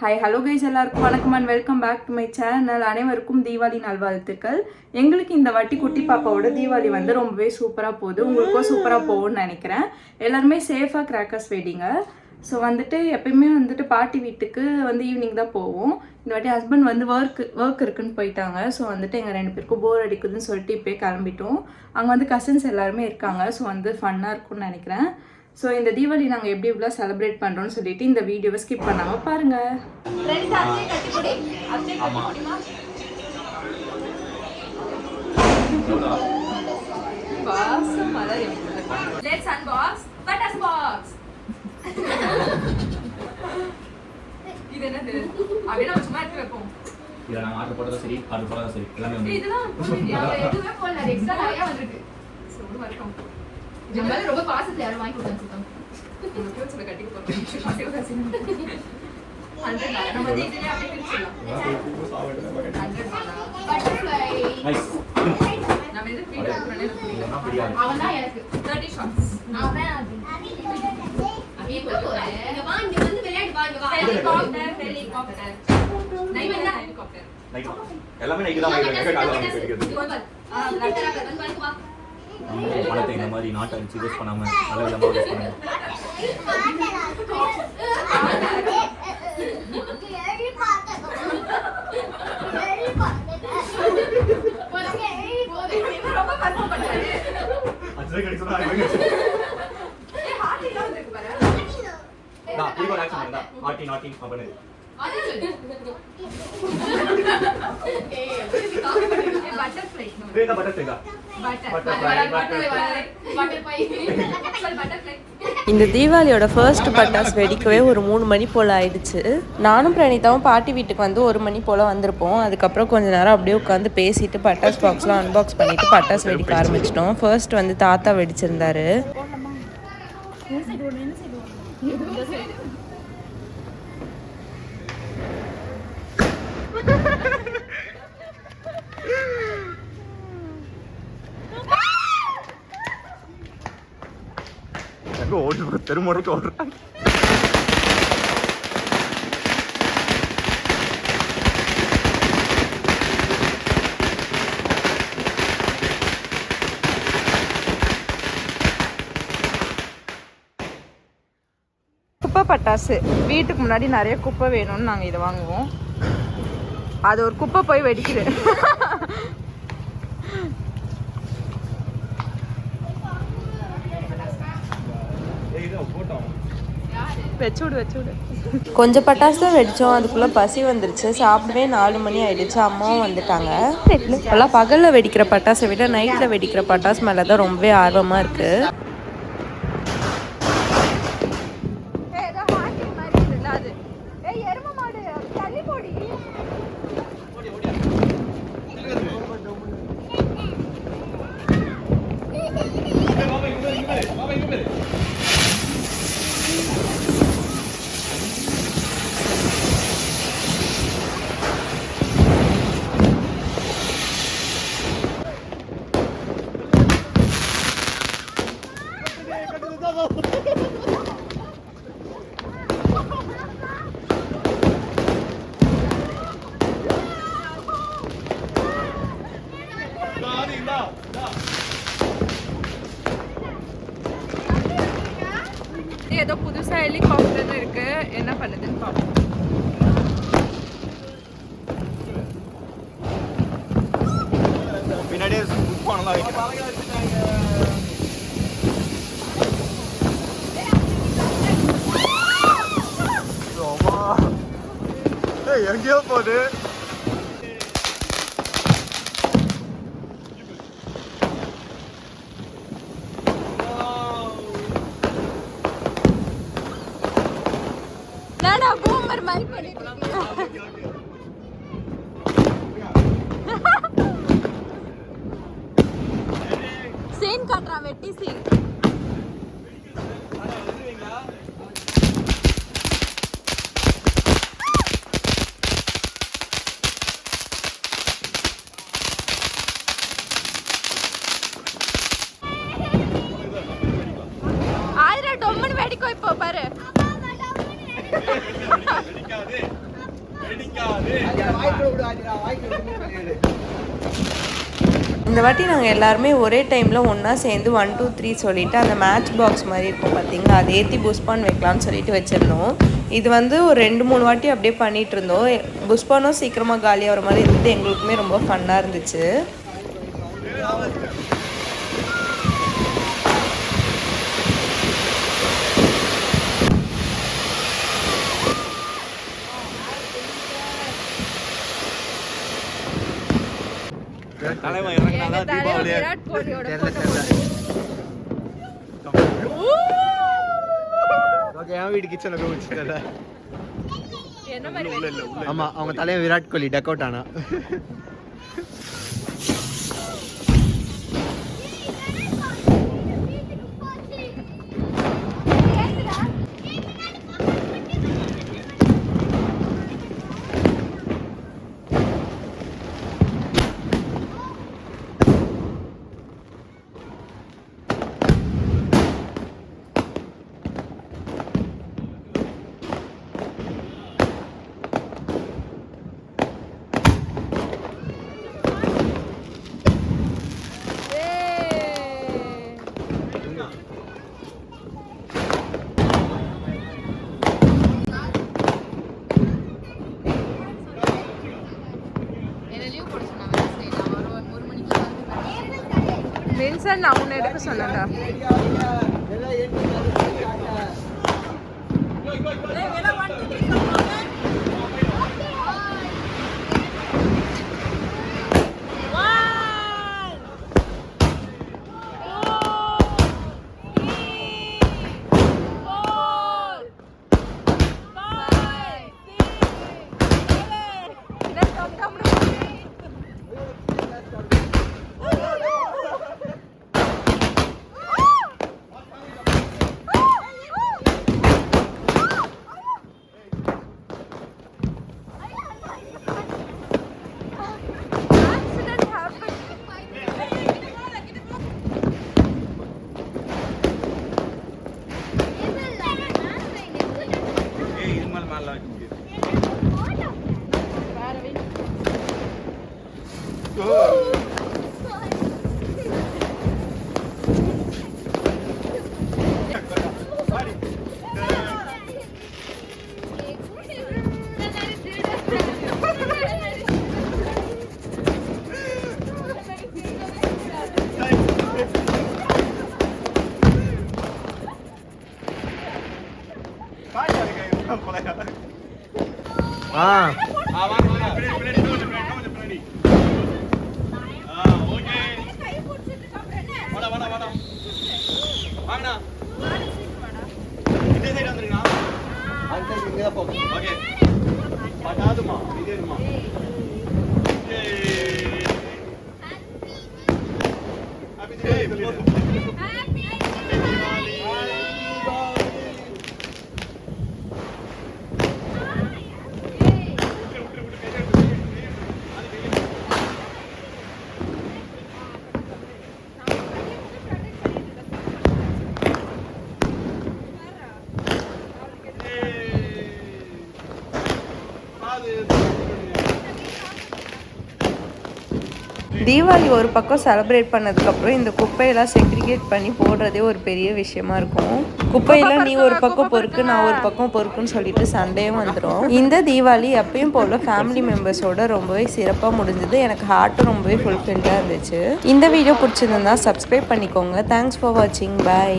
Hi hello guys, எல்லாருக்கும் வணக்கம் and welcome back to my channel. அனைவருக்கும் தீபாவளி நல்வாழ்த்துக்கள். எங்களுக்கு இந்த வாட்டி குட்டி பாப்பாவோட தீபாவளி வந்து ரொம்பவே சூப்பராக போகுது. உங்களுக்கும் சூப்பராக போகும்னு நினைக்கிறேன். எல்லாருமே சேஃபாக கிராக்கர்ஸ் வெடிங்க. ஸோ வந்துட்டு எப்பயுமே வந்துட்டு பாட்டி வீட்டுக்கு வந்து ஈவினிங் தான் போவோம். இந்த வாட்டி ஹஸ்பண்ட் வந்து ஒர்க் இருக்குன்னு போயிட்டாங்க. ஸோ வந்துட்டு எங்கள் 2 பேருக்கும் போர் அடிக்குதுன்னு சொல்லிட்டு இப்போயே கிளம்பிட்டோம். அங்கே வந்து கசின்ஸ் எல்லாருமே இருக்காங்க. ஸோ வந்து ஃபன்னாக இருக்கும்னு நினைக்கிறேன். ஸோ இந்த தீபாவளி நாங்கள் எப்படி இவ்வளோ செலிப்ரேட் பண்ணுறோம்னு சொல்லிட்டு இந்த வீடியோவை ஸ்கிப் பண்ணாமல் பாருங்கள். இது என்னது? அப்படியே நம்ம சும்மா எடுத்து வைப்போம். இத நான் ஆர்டர் போட்டதா சரி, ஆர்டர் போட்டதா சரி, எல்லாமே வந்து இதெல்லாம் எதுவுமே போடல, எக்ஸ்ட்ரா நிறைய வந்திருக்கு. சோ வணக்கம். ஜம்மால ரொம்ப பாசத்துல யாரும் வாங்கி கொடுத்தாங்க. நமக்கு சொல்ல கட்டி போறோம். பாசில காசி. 100 நம்ம இதுல அப்படியே பிரிச்சலாம். 100 பட்டர்ஃப்ளை. நைஸ். நம்ம இது வீடியோ எடுக்கறனே அவனா எனக்கு 30 ஷாட்ஸ். அவன் அது. அப்படியே போறேன். இங்க வா, இங்க வந்து விளையாடு வா, இங்க வா. ஹெலிகாப்டர். Night helicopter. நைட். எல்லாமே நைட் தான் வாங்கிருக்கேன். காலைல வாங்கி போயிடுது. லட்டரா வந்து வா. பணத்தை இந்த மாதிரி நாட்டை வச்சு யூஸ் பண்ணாம நல்ல விதமாக யூஸ் பண்ணுங்க. இந்த தீபாவளியோட ஃபர்ஸ்ட் பட்டாசு வெடிக்கவே ஒரு 3 மணி போல் ஆயிடுச்சு. நானும் பிரணீதாவும் பாட்டி வீட்டுக்கு வந்து 1 மணி போல் வந்திருப்போம். அதுக்கப்புறம் கொஞ்ச நேரம் அப்படியே உட்காந்து பேசிட்டு பட்டாசு பாக்ஸ்லாம் அன்பாக்ஸ் பண்ணிட்டு பட்டாசு வெடிக்க ஆரம்பிச்சிட்டோம். ஃபர்ஸ்ட் வந்து தாத்தா வெடிச்சிருந்தாரு. தெருமுறைக்கு ஓடுறாங்க. குப்பை பட்டாசு வீட்டுக்கு முன்னாடி நிறைய குப்பை வேணும்னு நாங்கள் இதை வாங்குவோம். அது ஒரு குப்பை போய் வெடிக்குது. கொஞ்சம் பட்டாசு தான் வெடித்தோம். அதுக்குள்ளே பசி வந்துருச்சு. சாப்பிடவே 4 மணி ஆயிடுச்சு. அம்மாவும் வந்துட்டாங்க. இப்போல்லாம் பகலில் வெடிக்கிற பட்டாசை விட நைட்டில் வெடிக்கிற பட்டாசு மேலே தான் ரொம்பவே ஆர்வமாக இருக்குது. ஏதோ புதுசா ஹெலிகாப்டர் இருக்கு, என்ன பண்ணுதுன்னு பார்ப்போம். பின்னாடியே உட்பானலாம் வைக்கிறாங்க. எங்கேயோ போகுது. சீன் காட்டுறான், வெட்டி சீன். ஆயிரம் டொம்முன்னு வெடிக்கும் இப்போ பாரு. இந்த வாட்டி நாங்கள் எல்லாருமே ஒரே டைமில் ஒன்றா சேர்ந்து 1 2 3 சொல்லிவிட்டு அந்த மேட்ச் பாக்ஸ் மாதிரி இருக்கும் பார்த்தீங்களா, அதை ஏற்றி புஷ்பான் வைக்கலாம்னு சொல்லிட்டு வச்சுருந்தோம். இது வந்து ஒரு 2-3 வாட்டி அப்படியே பண்ணிகிட்டு இருந்தோம். புஷ்பானும் சீக்கிரமாக காலியாகிற மாதிரி இருந்தது. எங்களுக்குமே ரொம்ப ஃபன்னாக இருந்துச்சு. தலைவன் இறங்கினாதான் தீபாவளி. என் வீடு கிச்சன்ல போய் வச்சுட்டல. ஆமா, அவங்க தலைவன் விராட் கோலி டக் அவுட் ஆனா. வின்சன் நான் உன்னை எடுக்க சொன்னேன்டா. தீபாவளி ஒரு பக்கம் செலிப்ரேட் பண்ணதுக்கப்புறம் இந்த குப்பையெல்லாம் செக்ரிகேட் பண்ணி போடுறதே ஒரு பெரிய விஷயமா இருக்கும். குப்பையெல்லாம் நீ ஒரு பக்கம் பொறுக்கு, நான் ஒரு பக்கம் பொறுக்குன்னு சொல்லிட்டு சண்டையும் வந்துடும். இந்த தீபாவளி எப்பயும் போல ஃபேமிலி மெம்பர்ஸோட ரொம்பவே சிறப்பாக முடிஞ்சது. எனக்கு ஹார்ட்டும் ரொம்பவே ஃபுல்ஃபில்டாக இருந்துச்சு. இந்த வீடியோ பிடிச்சிருந்தா சப்ஸ்கிரைப் பண்ணிக்கோங்க. தேங்க்ஸ் ஃபார் வாட்சிங். பாய்.